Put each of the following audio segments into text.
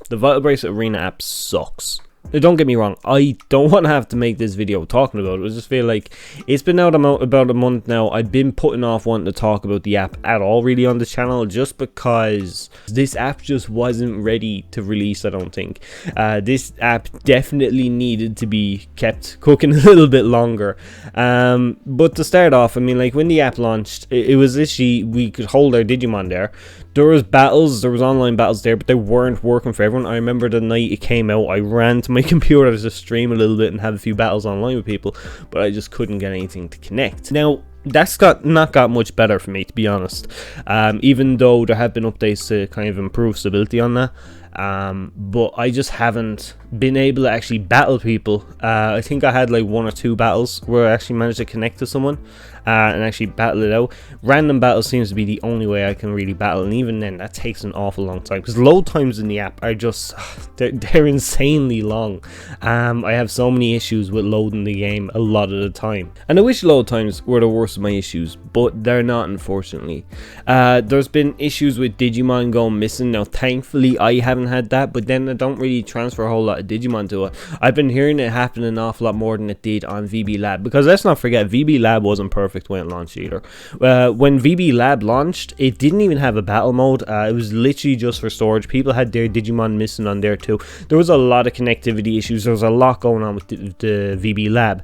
The Vital Bracelet Arena app sucks. Now, don't get me wrong, I don't want to have to make this video talking about it. I just feel like it's been out about a month now. I've been putting off wanting to talk about the app at all really on this channel, just because this app just wasn't ready to release, I don't think. This app definitely needed to be kept cooking a little bit longer. But to start off, I mean, like when the app launched, it was literally, we could hold our Digimon there. There was battles, there was online battles there, but they weren't working for everyone. I remember the night it came out, I ran to my computer to just stream a little bit and have a few battles online with people, but I just couldn't get anything to connect. Now, that's not got much better for me, to be honest, even though there have been updates to kind of improve stability on that. But I just haven't been able to actually battle people. I think I had like 1 or 2 battles where I actually managed to connect to someone and actually battle it out. Random battles seems to be the only way I can really battle, and even then that takes an awful long time because load times in the app are just they're insanely long. I have so many issues with loading the game a lot of the time, and I wish load times were the worst of my issues, but they're not, unfortunately. There's been issues with Digimon going missing. Now thankfully I haven't had that, but then I don't really transfer a whole lot of Digimon to it. I've been hearing it happen an awful lot more than it did on VB Lab, because let's not forget VB Lab wasn't perfect when it launched either. When VB Lab launched, it didn't even have a battle mode. It was literally just for storage. People had their Digimon missing on there too. There was a lot of connectivity issues. There was a lot going on with the VB Lab,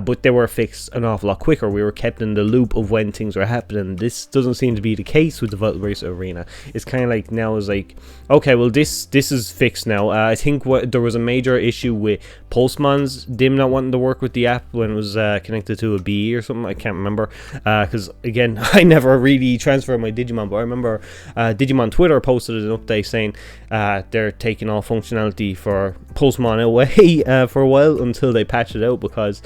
but they were fixed an awful lot quicker. We were kept in the loop of when things were happening. This doesn't seem to be the case with the Vital Bracelet Arena. It's kind of like now is like, okay, well this is fixed now. I think there was a major issue with Pulsemon's dim not wanting to work with the app when it was connected to a BE or something. I can't remember, because again I never really transferred my Digimon, but I remember Digimon Twitter posted an update saying they're taking all functionality for Pulsemon away for a while until they patch it out, because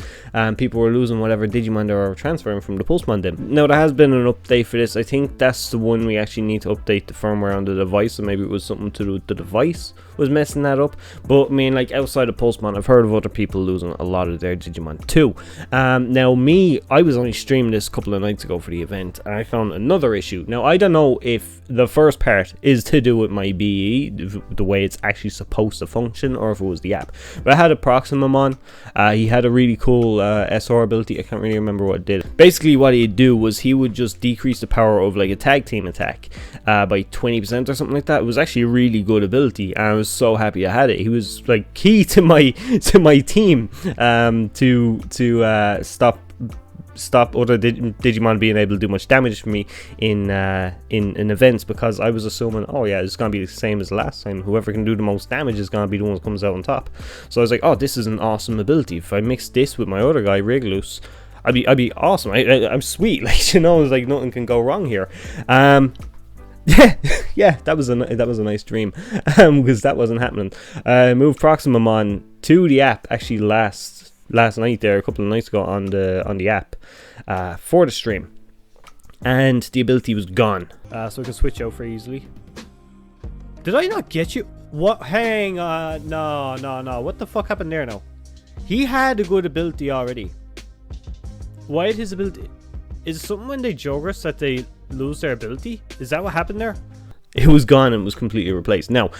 people were losing whatever Digimon they were transferring from the Pulsemon dim. Now there has been an update for this. I think that's the one we actually need to update the firmware on the device, so maybe it was something to do with the device was messing that up. But I mean, like outside of Pulsemon, I've heard of other people losing a lot of their Digimon too. Now me, I was only streaming this a couple of nights ago for the event, and I found another issue. Now I don't know if the first part is to do with my BE, the way it's actually supposed to function, or if it was the app. But I had a Proximamon. He had a really cool SR ability. I can't really remember what it did. Basically what he'd do was he would just decrease the power of like a tag team attack by 20% or something like that. It was actually a really good ability, and I was so happy I had it. He was like key to my team to stop other Digimon being able to do much damage for me in events, because I was assuming, oh yeah, it's gonna be the same as last time. Whoever can do the most damage is gonna be the one that comes out on top. So I was like, oh, this is an awesome ability. If I mix this with my other guy, Rigloose, I'd be awesome. I'm sweet. Like, you know, it's like nothing can go wrong here. Yeah, that was a nice dream, because that wasn't happening. Moved Proximamon to the app actually last night there, a couple of nights ago on the app for the stream, and the ability was gone. So I can switch out very easily. Did I not get you? What? Hang on, no. What the fuck happened there now? He had a good ability already. Why did his ability? Is it something when they Jogress that they lose their ability? Is that what happened there? It was gone and was completely replaced. Now,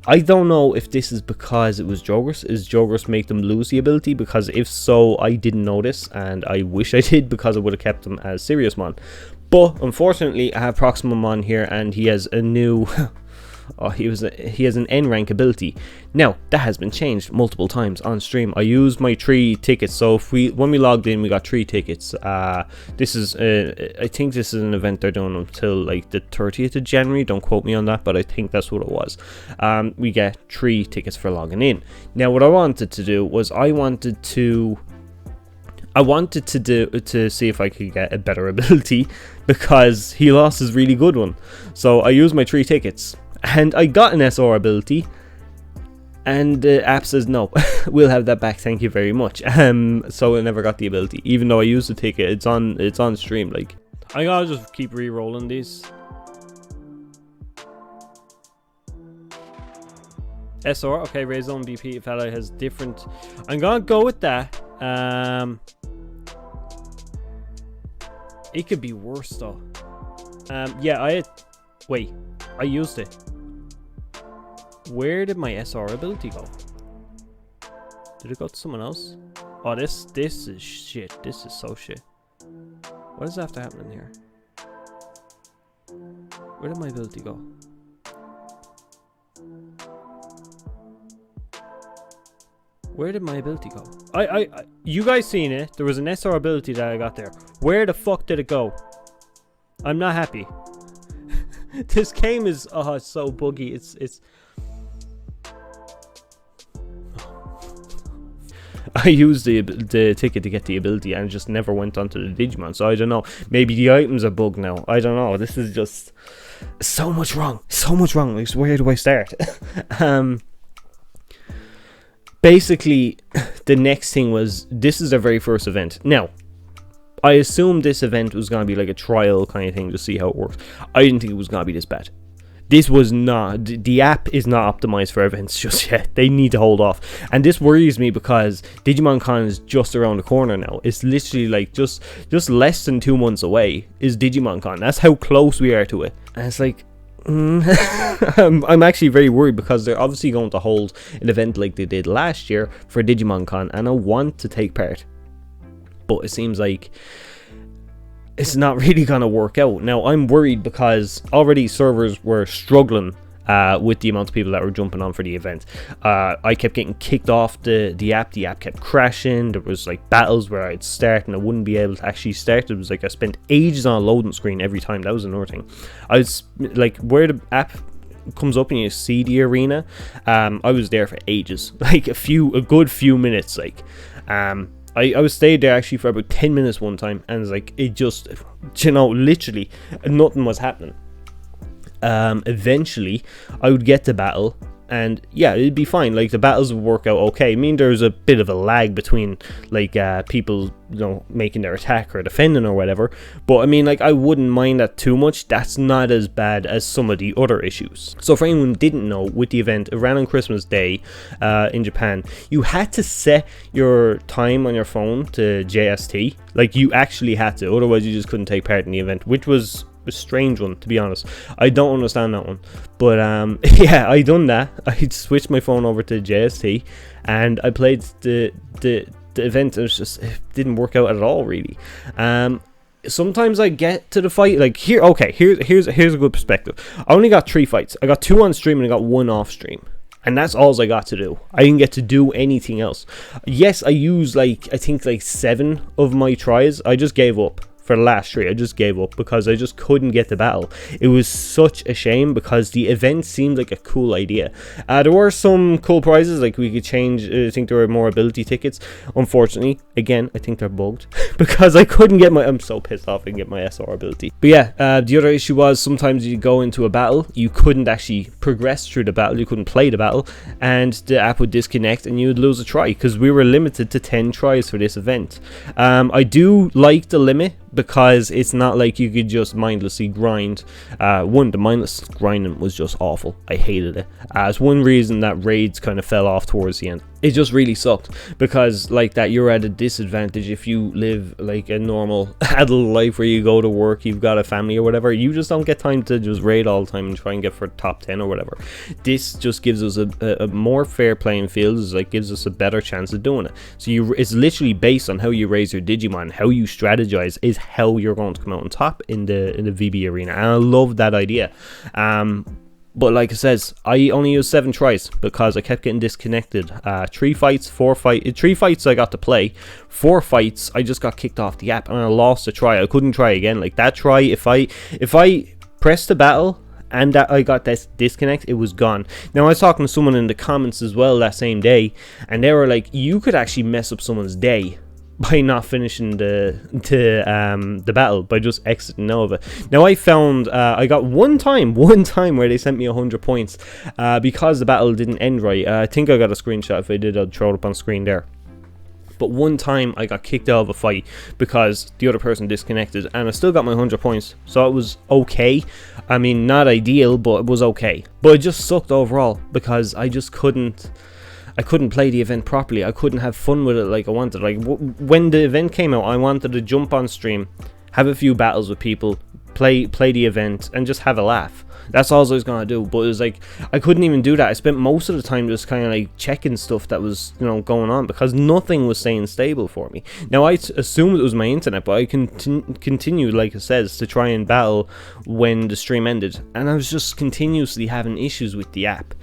I don't know if this is because it was Jogress. Is Jogress make them lose the ability? Because if so, I didn't notice, and I wish I did, because I would have kept them as Seriousmon. But unfortunately, I have Proximamon here, and he has a new oh, he has an N rank ability. Now that has been changed multiple times on stream. I used my 3 tickets, so when we logged in, we got 3 tickets. This is I think this is an event they're doing until like the 30th of January. Don't quote me on that, but I think that's what it was. We get 3 tickets for logging in. Now what I wanted to do was I wanted to see if I could get a better ability, because he lost his really good one. So I used my 3 tickets, and I got an SR ability, and the app says no. We'll have that back, thank you very much. So I never got the ability, even though I used the ticket. It's on stream. Like, I gotta just keep re-rolling these. SR, okay, raise on BP if ally has different. I'm gonna go with that. It could be worse though. Yeah, I used it. Where did my SR ability go? Did it go to someone else? Oh, this is shit. This is so shit. What is after happening here? Where did my ability go? Where did my ability go? You guys seen it? There was an SR ability that I got there. Where the fuck did it go? I'm not happy. This game is so buggy. It's. I used the ticket to get the ability and just never went onto the Digimon. So I don't know. Maybe the items are bugged now. I don't know. This is just so much wrong. So much wrong. Like, where do I start? Basically, the next thing was, this is their very first event. Now, I assumed this event was going to be like a trial kind of thing to see how it works. I didn't think it was going to be this bad. This was not, the app is not optimized for events just yet. They need to hold off. And this worries me because Digimon Con is just around the corner now. It's literally like just less than 2 months away is Digimon Con. That's how close we are to it. And it's like, I'm actually very worried because they're obviously going to hold an event like they did last year for Digimon Con, and I want to take part, but it seems like it's not really going to work out. Now I'm worried because already servers were struggling with the amount of people that were jumping on for the event. I kept getting kicked off the app. The app kept crashing. There was like battles where I'd start and I wouldn't be able to actually start. It was like I spent ages on a loading screen every time. That was another thing. I was like, where the app comes up and you see the arena, I was there for ages, like a good few minutes. Like I was stayed there actually for about 10 minutes one time, and it's like, it just, you know, literally nothing was happening. Eventually I would get to battle and yeah, it'd be fine. Like, the battles would work out okay. I mean, there's a bit of a lag between like people, you know, making their attack or defending or whatever, but I mean, like, I wouldn't mind that too much. That's not as bad as some of the other issues. So for anyone who didn't know, with the event, around on Christmas Day in Japan, you had to set your time on your phone to JST. Like, you actually had to, otherwise you just couldn't take part in the event, which was a strange one, to be honest. I don't understand that one, but yeah, I done that. I switched my phone over to JST and I played the event. It didn't work out at all, really. Sometimes I get to the fight, like, here's a good perspective. I only got 3 fights. I got 2 on stream and I got 1 off stream, and that's all I got to do. I didn't get to do anything else. Yes, I used like, I think like 7 of my tries. I just gave up. For the last 3, I just gave up because I just couldn't get the battle. It was such a shame because the event seemed like a cool idea. There were some cool prizes, like we could change, I think there were more ability tickets. Unfortunately, again, I think they're bugged because I couldn't get my, I'm so pissed off I didn't get my SR ability. But yeah, the other issue was sometimes you go into a battle, you couldn't actually progress through the battle, you couldn't play the battle, and the app would disconnect and you would lose a try because we were limited to 10 tries for this event. I do like the limit, because it's not like you could just mindlessly grind. The mindless grinding was just awful. I hated it. It's one reason that raids kind of fell off towards the end. It just really sucked because, like, that you're at a disadvantage if you live like a normal adult life where you go to work, you've got a family or whatever. You just don't get time to just raid all the time and try and get for top 10 or whatever. This just gives us a more fair playing field. It's like gives us a better chance of doing it. So it's literally based on how you raise your Digimon, how you strategize is how you're going to come out on top in the VB arena, and I love that idea. But like it says, I only used 7 tries because I kept getting disconnected. 3 fights, 3 fights I got to play. 4 fights I just got kicked off the app and I lost a try. I couldn't try again. Like, that try, if I pressed the battle and that I got this disconnect, it was gone. Now, I was talking to someone in the comments as well that same day, and they were like, you could actually mess up someone's day by not finishing the battle, by just exiting out of it. Now, I found I got one time where they sent me 100 points because the battle didn't end right. I think I got a screenshot. If I did, I'll throw it up on screen there. But one time I got kicked out of a fight because the other person disconnected, and I still got my 100 points, so it was okay. I mean, not ideal, but it was okay. But it just sucked overall because I just couldn't play the event properly. I couldn't have fun with it like I wanted. Like, when the event came out, I wanted to jump on stream, have a few battles with people, play the event, and just have a laugh. That's all I was gonna do. But it was like, I couldn't even do that. I spent most of the time just kind of like checking stuff that was, you know, going on, because nothing was staying stable for me. Now I assumed it was my internet, but I continued, like it says, to try and battle when the stream ended, and I was just continuously having issues with the app.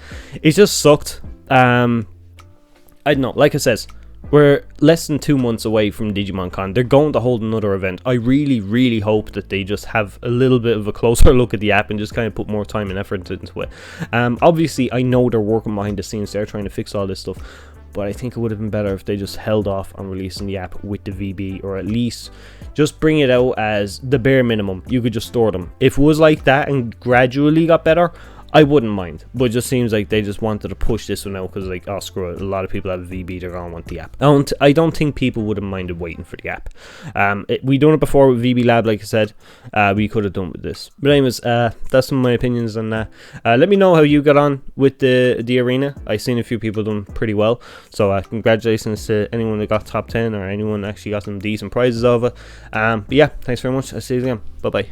It just sucked. I don't know, like I says, we're less than 2 months away from Digimon Con. They're going to hold another event. I really hope that they just have a little bit of a closer look at the app and just kind of put more time and effort into it. Obviously, I know they're working behind the scenes. They're trying to fix all this stuff. But I think it would have been better if they just held off on releasing the app with the VB, or at least just bring it out as the bare minimum. You could just store them. If it was like that and gradually got better, I wouldn't mind. But it just seems like they just wanted to push this one out because, like, oh, screw it, a lot of people have VB, they're gonna want the app. I don't think people would have minded waiting for the app. We done it before with VB Lab, like I said. We could have done with this. But anyways, that's some of my opinions on that. Let me know how you got on with the arena. I've seen a few people done pretty well, so congratulations to anyone that got top 10, or anyone that actually got some decent prizes over. But yeah, thanks very much. I'll see you again. Bye bye.